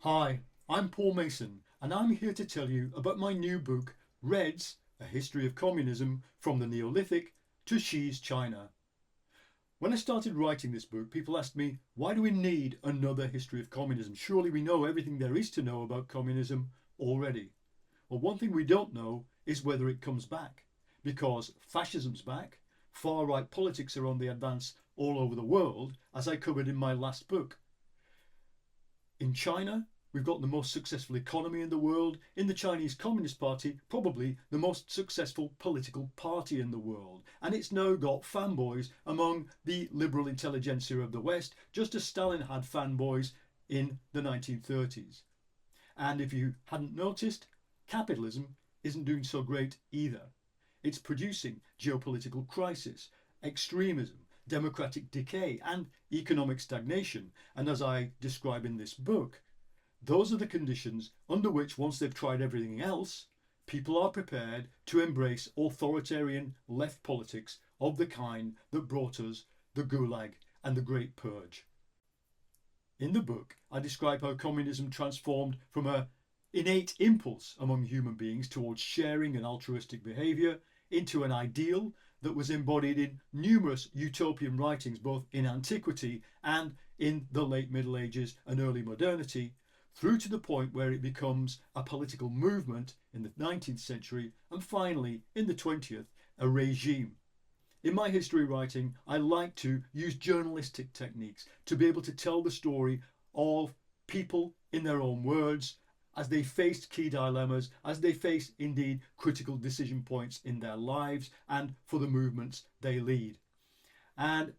Hi, I'm Paul Mason, and I'm here to tell you about my new book, Reds, A History of Communism from the Neolithic to Xi's China. When I started writing this book, people asked me, why do we need another history of communism? Surely we know everything there is to know about communism already. Well, one thing we don't know is whether it comes back, because fascism's back, far-right politics are on the advance all over the world, as I covered in my last book. In China, we've got the most successful economy in the world. In the Chinese Communist Party, probably the most successful political party in the world. And it's now got fanboys among the liberal intelligentsia of the West, just as Stalin had fanboys in the 1930s. And if you hadn't noticed, capitalism isn't doing so great either. It's producing geopolitical crisis, extremism, democratic decay and economic stagnation. And as I describe in this book, those are the conditions under which, once they've tried everything else, people are prepared to embrace authoritarian left politics of the kind that brought us the Gulag and the Great Purge. In the book, I describe how communism transformed from an innate impulse among human beings towards sharing and altruistic behaviour into an ideal that was embodied in numerous utopian writings, both in antiquity and in the late Middle Ages and early modernity, through to the point where it becomes a political movement in the 19th century and finally in the 20th, a regime. In my history writing, I like to use journalistic techniques to be able to tell the story of people in their own words as they faced key dilemmas, as they face indeed critical decision points in their lives and for the movements they lead. And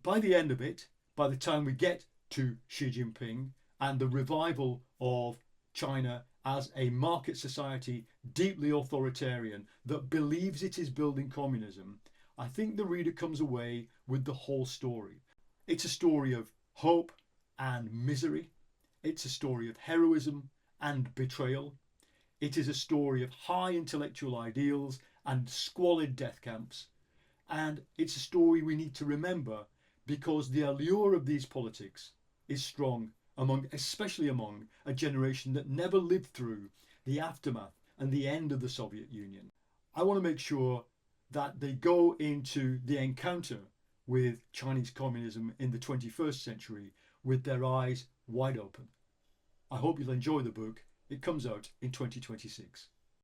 by the end of it, by the time we get to Xi Jinping and the revival of China as a market society, deeply authoritarian, that believes it is building communism, I think the reader comes away with the whole story. It's a story of hope and misery. It's a story of heroism and betrayal. It is a story of high intellectual ideals and squalid death camps. And it's a story we need to remember because the allure of these politics is strong especially among a generation that never lived through the aftermath and the end of the Soviet Union. I want to make sure that they go into the encounter with Chinese communism in the 21st century with their eyes wide open. I hope you'll enjoy the book. It comes out in 2026.